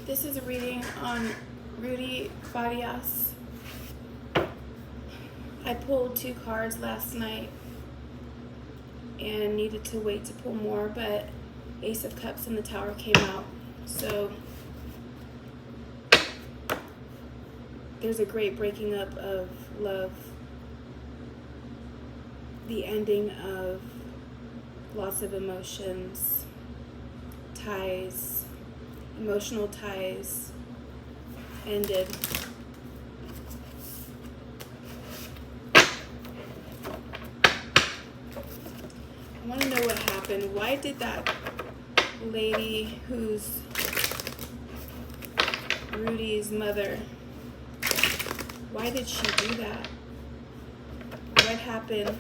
This is a reading on Rudy, Farias. I pulled 2 cards last night and needed to wait to pull more, but Ace of Cups and the Tower came out. So there's a great breaking up of love, the ending of lots of emotions, ties, emotional ties ended. I want to know what happened. Why did that lady who's Rudy's mother, why did she do that? What happened?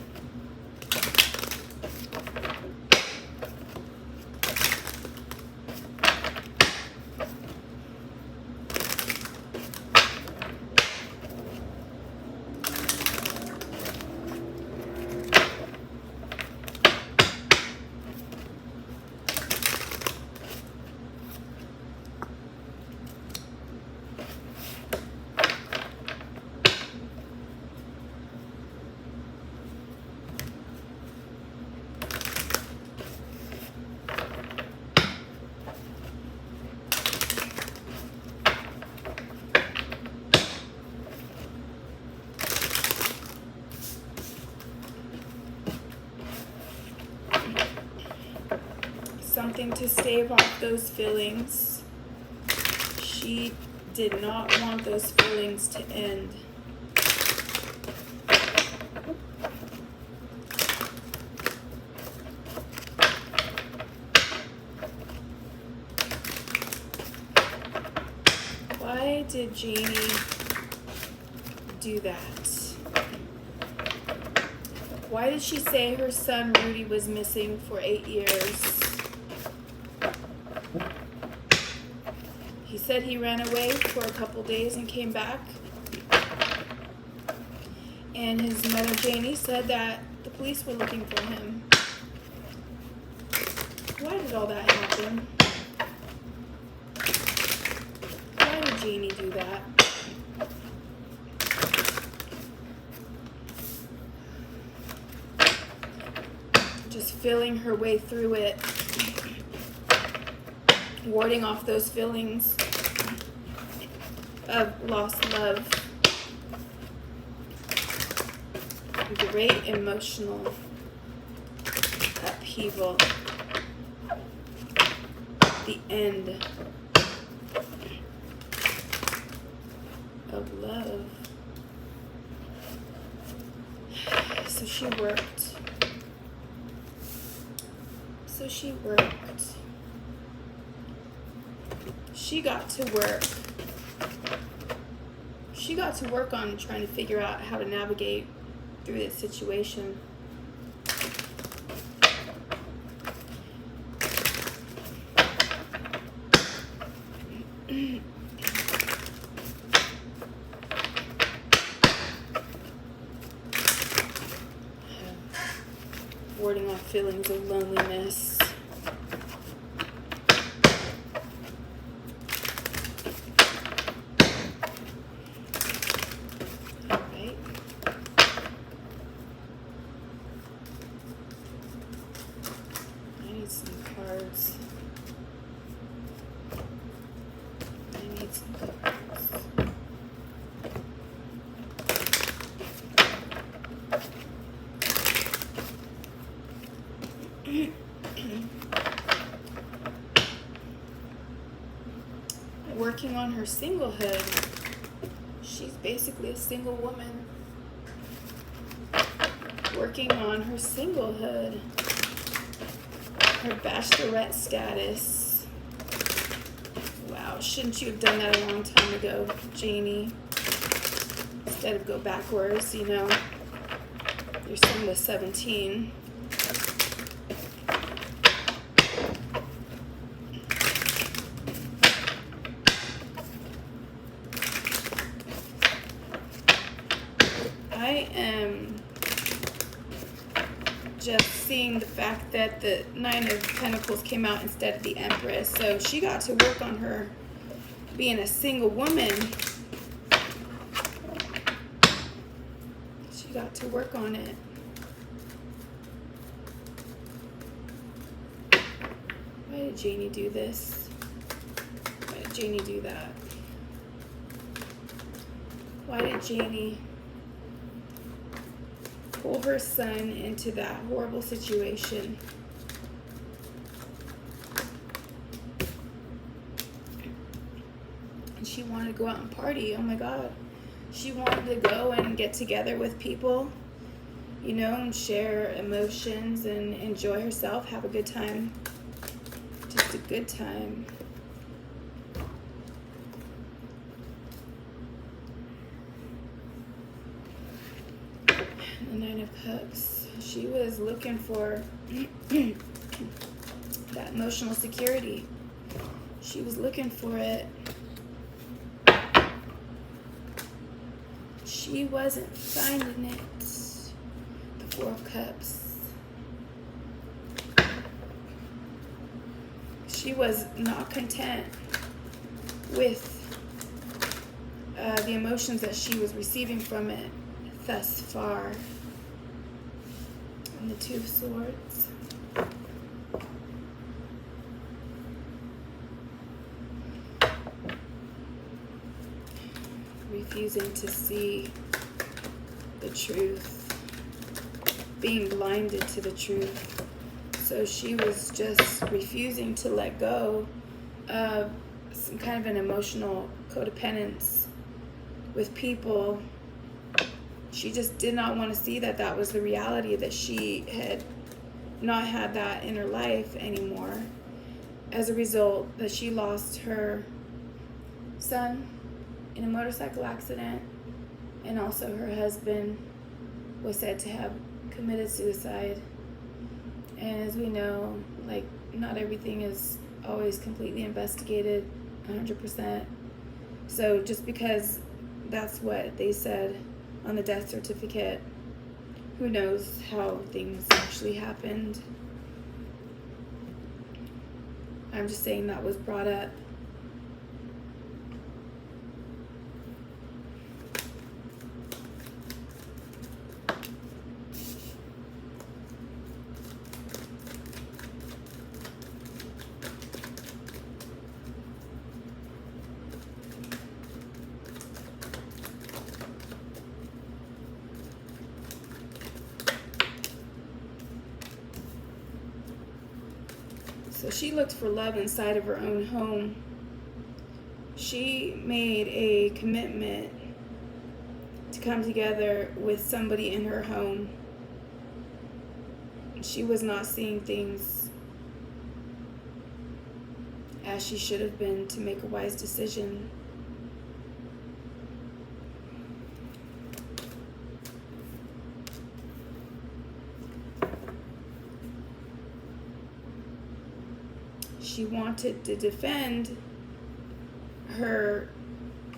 Something to stave off those feelings. She did not want those feelings to end. Why did Janie do that? Why did she say her son Rudy was missing for 8 years? He said he ran away for a couple days and came back. And his mother Janie said that the police were looking for him. Why did all that happen? Why did Janie do that? Just feeling her way through it, warding off those feelings of lost love. Great emotional upheaval. The end of love. So she worked. She got to work. She got to work on trying to figure out how to navigate through this situation. Warding off feelings of loneliness. Working on her singlehood. She's basically a single woman. Working on her singlehood. Her bachelorette status. Wow, shouldn't you have done that a long time ago, Janie? Instead of go backwards, you know. Your son was 17. I am just seeing the fact that the Nine of Pentacles came out instead of the Empress. So she got to work on her being a single woman, she got to work on it. Why did Janie do this? Why did Janie do that? Why did Janie pull her son into that horrible situation? And she wanted to go out and party. Oh my God. She wanted to go and get together with people, you know, and share emotions and enjoy herself, have a good time. Just a good time. The Nine of Cups. She was looking for that emotional security. She was looking for it. She wasn't finding it. The Four of Cups. She was not content with the emotions that she was receiving from it thus far. And the Two of Swords. Refusing to see the truth. Being blinded to the truth. So she was just refusing to let go of some kind of an emotional codependence with people. She just did not want to see that that was the reality, that she had not had that in her life anymore. As a result, that she lost her son in a motorcycle accident, and also her husband was said to have committed suicide. And as we know, like, not everything is always completely investigated 100%. So just because that's what they said on the death certificate, who knows how things actually happened. I'm just saying that was brought up. So she looked for love inside of her own home. She made a commitment to come together with somebody in her home. She was not seeing things as she should have been to make a wise decision. She wanted to defend her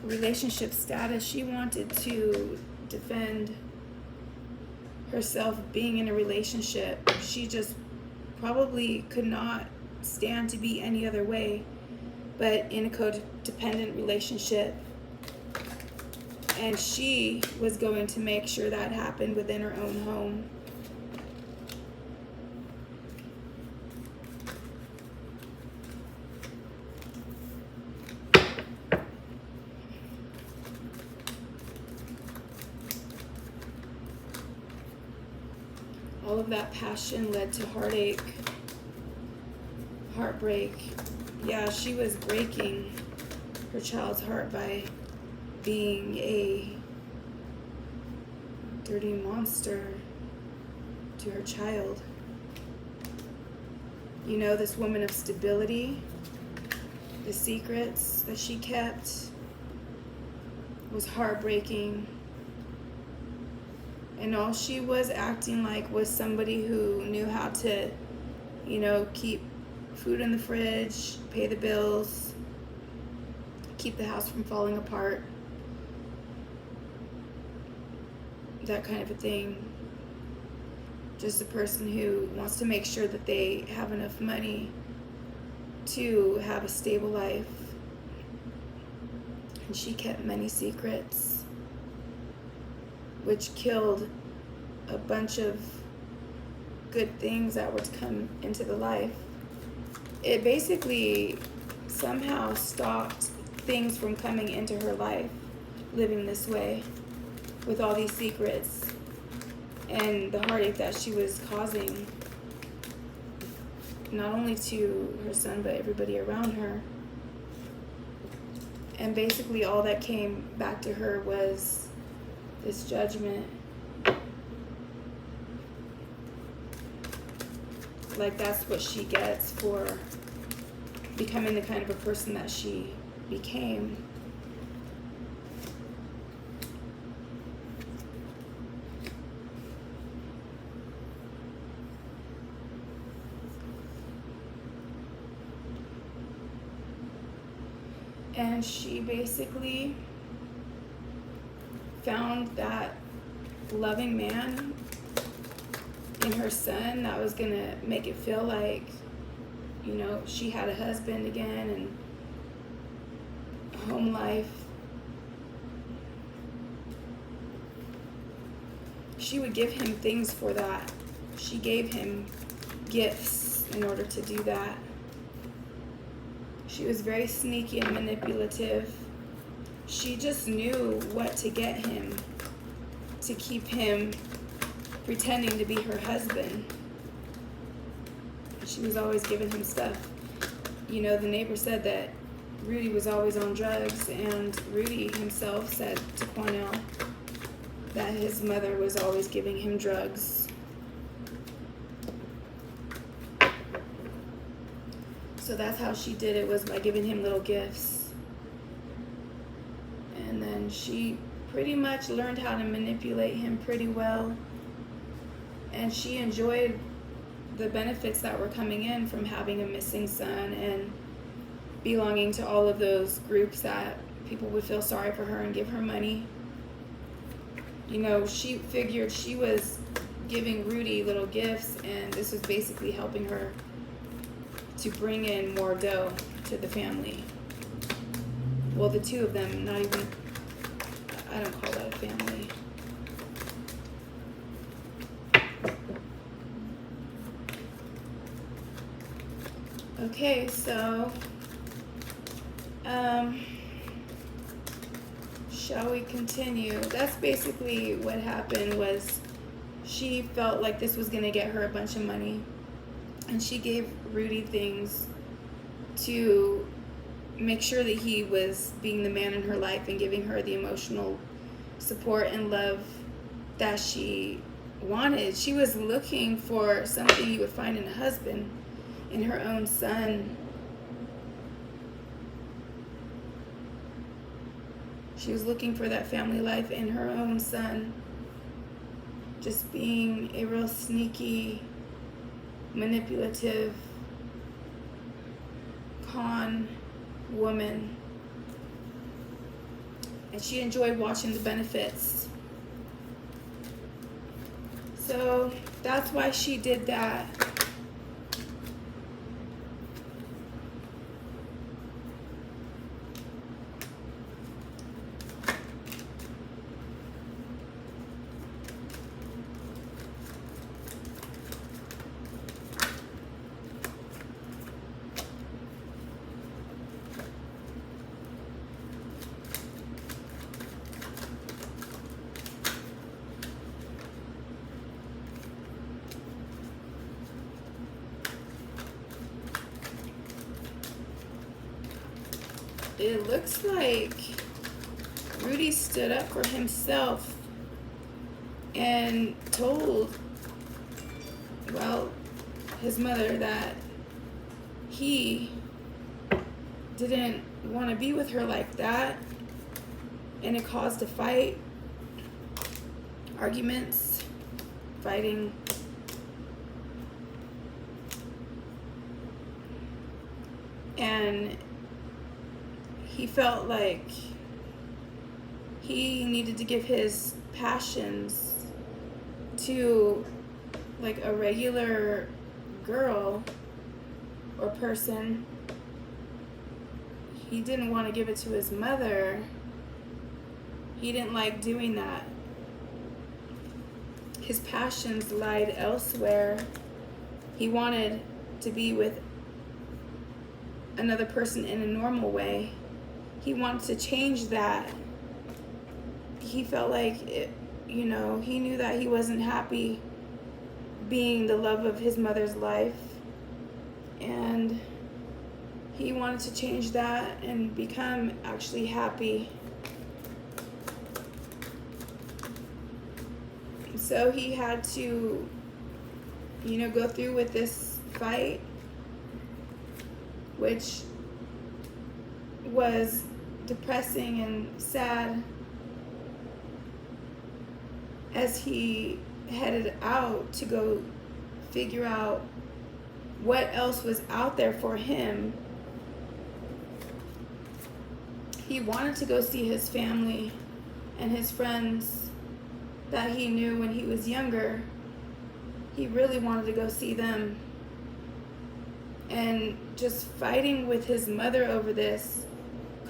relationship status. She wanted to defend herself being in a relationship. She just probably could not stand to be any other way but in a codependent relationship. And she was going to make sure that happened within her own home. All of that passion led to heartache, heartbreak. Yeah, she was breaking her child's heart by being a dirty monster to her child. You know, this woman of stability, the secrets that she kept was heartbreaking. And all she was acting like was somebody who knew how to, you know, keep food in the fridge, pay the bills, keep the house from falling apart. That kind of a thing. Just a person who wants to make sure that they have enough money to have a stable life. And she kept many secrets, which killed a bunch of good things that were to come into the life. It basically somehow stopped things from coming into her life, living this way with all these secrets and the heartache that she was causing, not only to her son but everybody around her. And basically all that came back to her was this judgment. Like that's what she gets for becoming the kind of a person that she became. And she basically found that loving man in her son that was gonna make it feel like, you know, she had a husband again and a home life. She would give him things for that. She gave him gifts in order to do that. She was very sneaky and manipulative. She just knew what to get him to keep him pretending to be her husband. She was always giving him stuff. You know, the neighbor said that Rudy was always on drugs, and Rudy himself said to Cornell that his mother was always giving him drugs. So that's how she did it, was by giving him little gifts. And then she pretty much learned how to manipulate him pretty well. And she enjoyed the benefits that were coming in from having a missing son and belonging to all of those groups that people would feel sorry for her and give her money. You know, she figured she was giving Rudy little gifts, and this was basically helping her to bring in more dough to the family. Well, the two of them, not even, I don't call that a family. Okay, so, shall we continue? That's basically what happened. Was she felt like this was gonna get her a bunch of money, and she gave Rudy things to make sure that he was being the man in her life and giving her the emotional support and love that she wanted. She was looking for something you would find in a husband, in her own son. She was looking for that family life in her own son. Just being a real sneaky, manipulative, con woman. And she enjoyed watching the benefits. So that's why she did that. It looks like Rudy stood up for himself and told, well, his mother that he didn't want to be with her like that, and it caused a fight, arguments, fighting. And he felt like he needed to give his passions to like a regular girl or person. he didn't want to give it to his mother. He didn't like doing that. His passions lied elsewhere. He wanted to be with another person in a normal way. He wanted to change that. He felt like, he knew that he wasn't happy being the love of his mother's life. And he wanted to change that and become actually happy. So he had to, go through with this fight, which was depressing and sad, as he headed out to go figure out what else was out there for him. He wanted to go see his family and his friends that he knew when he was younger. He really wanted to go see them. And just fighting with his mother over this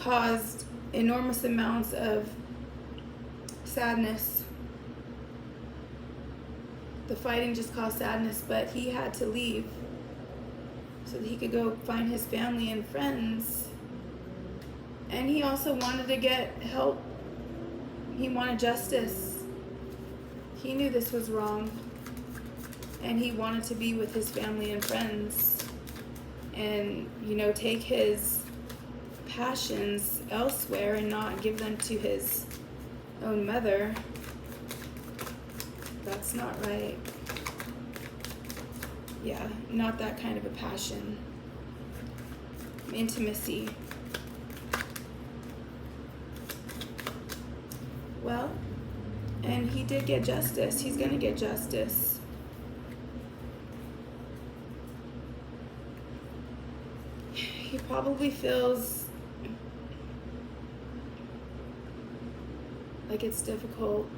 caused enormous amounts of sadness. The fighting just caused sadness, but he had to leave so that he could go find his family and friends. And he also wanted to get help. He wanted justice. He knew this was wrong. And he wanted to be with his family and friends. And, take his passions elsewhere and not give them to his own mother. That's not right. Yeah, not that kind of a passion. Intimacy. Well, and he did get justice. He's going to get justice. He probably feels like it's difficult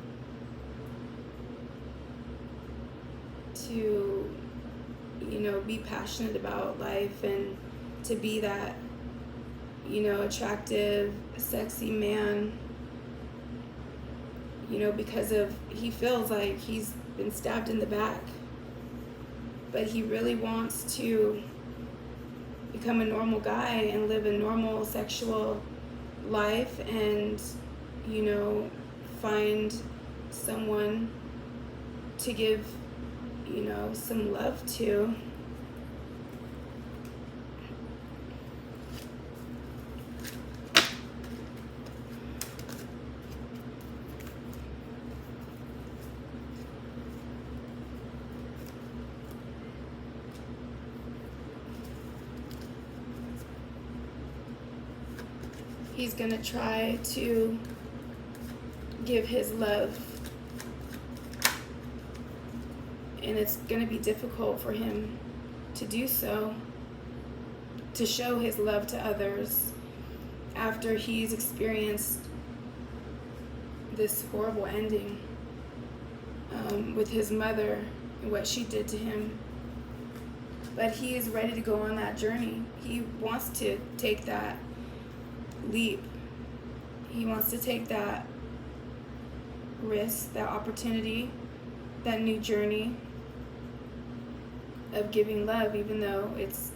to, be passionate about life and to be that, attractive, sexy man, because he feels like he's been stabbed in the back. But he really wants to become a normal guy and live a normal sexual life and, find someone to give, some love to. He's going to try to give his love. And it's going to be difficult for him to do so, to show his love to others after he's experienced this horrible ending with his mother and what she did to him. But he is ready to go on that journey. He wants to take that leap. He wants to take that risk, that opportunity, that new journey of giving love, even though it's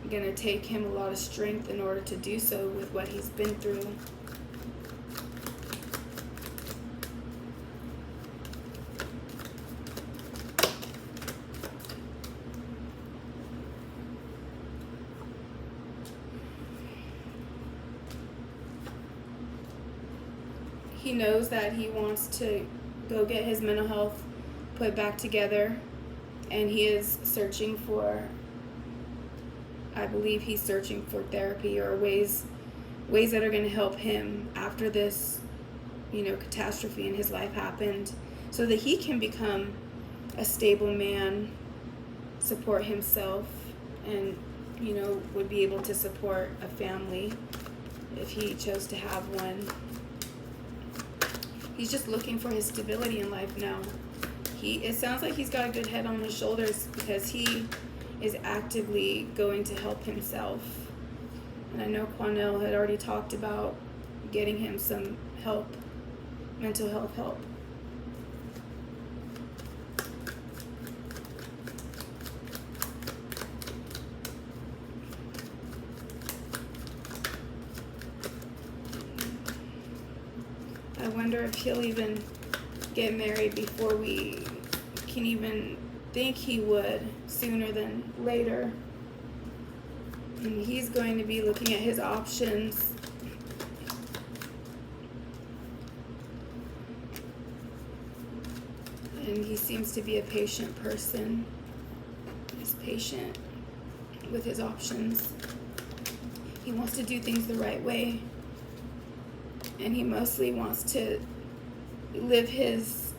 going to take him a lot of strength in order to do so with what he's been through. He knows that he wants to go get his mental health put back together, and he is searching for, I believe he's searching for therapy or ways that are going to help him after this, catastrophe in his life happened, so that he can become a stable man, support himself, and, would be able to support a family if he chose to have one. He's just looking for his stability in life now. It sounds like he's got a good head on his shoulders because he is actively going to help himself. And I know Quanell had already talked about getting him some help, mental health help. I wonder if he'll even get married before we can even think he would, sooner than later. And he's going to be looking at his options. And he seems to be a patient person. He's patient with his options. He wants to do things the right way. And he mostly wants to live his,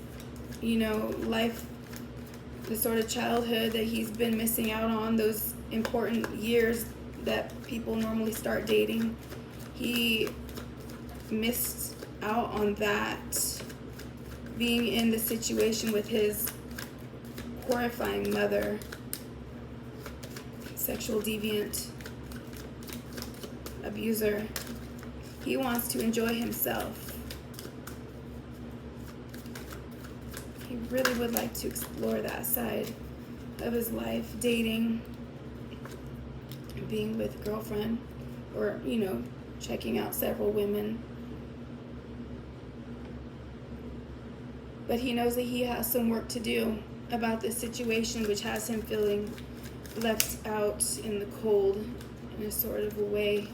life, the sort of childhood that he's been missing out on, those important years that people normally start dating. He missed out on that, being in the situation with his horrifying mother, sexual deviant, abuser. He wants to enjoy himself. He really would like to explore that side of his life, dating, being with a girlfriend, or, checking out several women. But he knows that he has some work to do about this situation, which has him feeling left out in the cold in a sort of a way.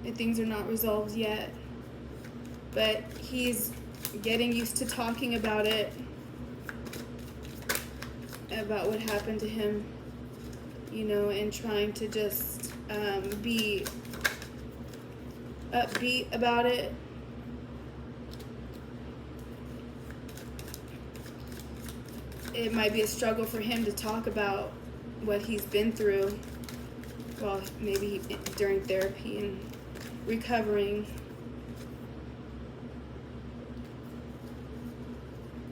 And things are not resolved yet. But he's getting used to talking about it, about what happened to him, and trying to just be upbeat about it. It might be a struggle for him to talk about what he's been through, well, maybe during therapy and recovering.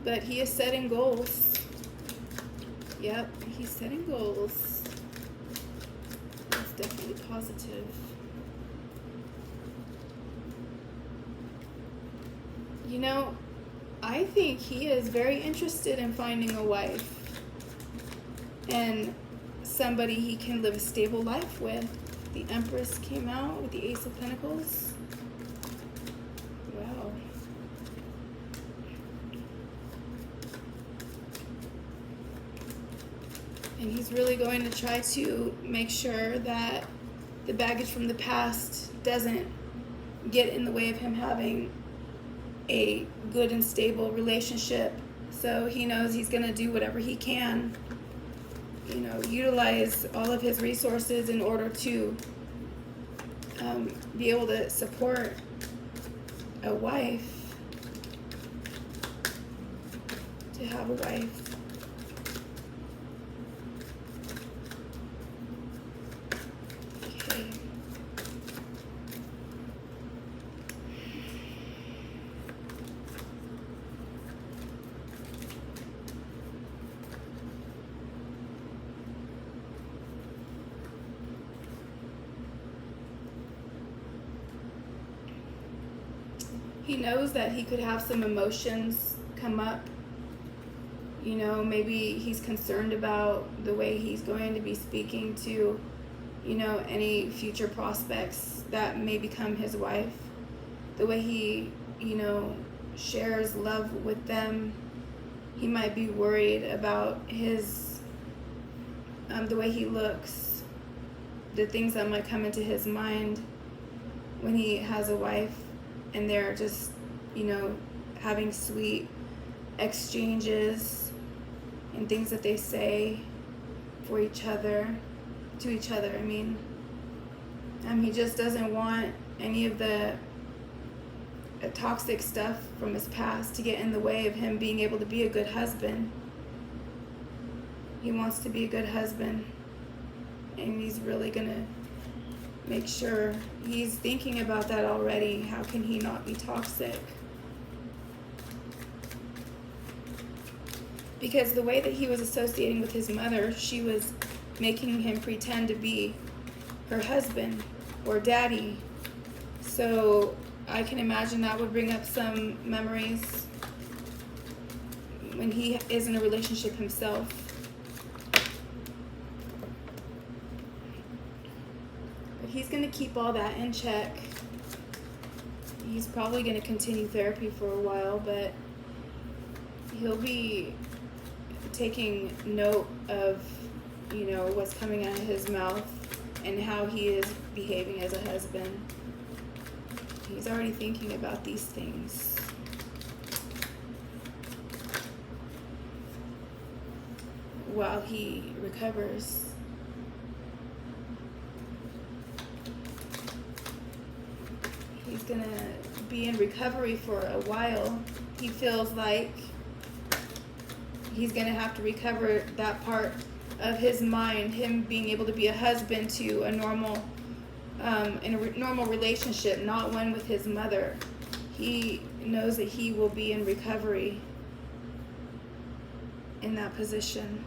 But he is setting goals. Yep, he's setting goals. That's definitely positive. I think he is very interested in finding a wife and somebody he can live a stable life with. The Empress came out with the Ace of Pentacles. Wow. And he's really going to try to make sure that the baggage from the past doesn't get in the way of him having a good and stable relationship. So he knows he's going to do whatever he can, utilize all of his resources in order to be able to support a wife, to have a wife. Okay. He knows that he could have some emotions come up. Maybe he's concerned about the way he's going to be speaking to, any future prospects that may become his wife. The way he, shares love with them. He might be worried about his, the way he looks, the things that might come into his mind when he has a wife. And they're just, having sweet exchanges and things that they say for each other, to each other. He just doesn't want any of the toxic stuff from his past to get in the way of him being able to be a good husband. He wants to be a good husband, and he's really gonna make sure he's thinking about that already. How can he not be toxic? Because the way that he was associating with his mother, she was making him pretend to be her husband or daddy. So I can imagine that would bring up some memories when he is in a relationship himself. But he's going to keep all that in check. He's probably going to continue therapy for a while, but he'll be taking note of, what's coming out of his mouth and how he is behaving as a husband. He's already thinking about these things. While he recovers. He's gonna be in recovery for a while. He feels like he's gonna have to recover that part of his mind, him being able to be a husband to a normal, in a normal relationship, not one with his mother. He knows that he will be in recovery in that position.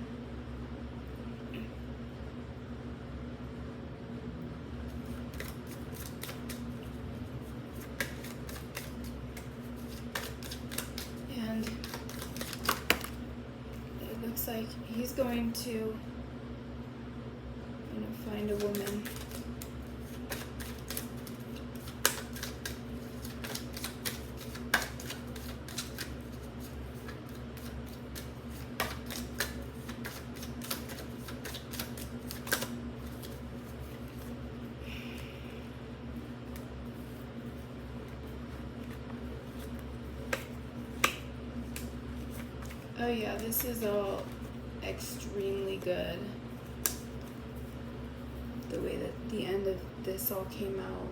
And it looks like he's going to, find a woman. Oh yeah, this is all extremely good. The way that the end of this all came out.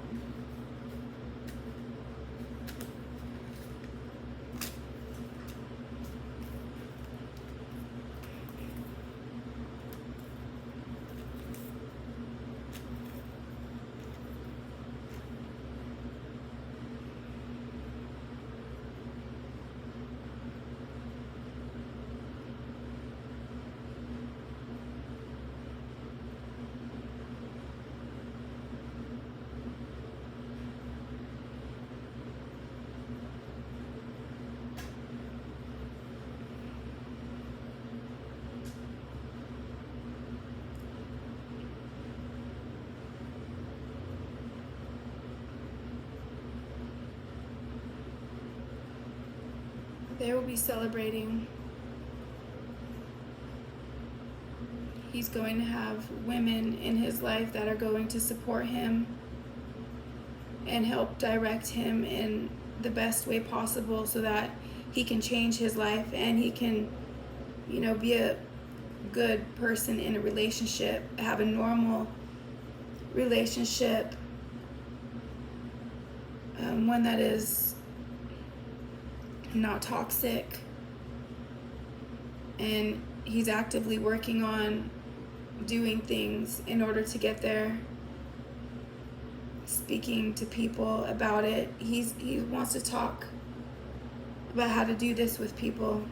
They will be celebrating. He's going to have women in his life that are going to support him and help direct him in the best way possible so that he can change his life and he can, be a good person in a relationship, have a normal relationship, one that is not toxic. And he's actively working on doing things in order to get there, speaking to people about it. He wants to talk about how to do this with people,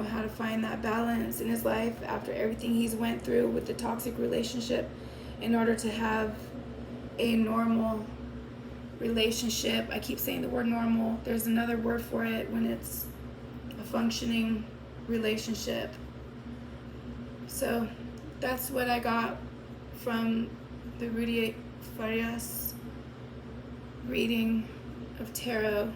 how to find that balance in his life after everything he's went through with the toxic relationship in order to have a normal relationship. I keep saying the word normal. There's another word for it when it's a functioning relationship. So that's what I got from the Rudy Farias reading of tarot.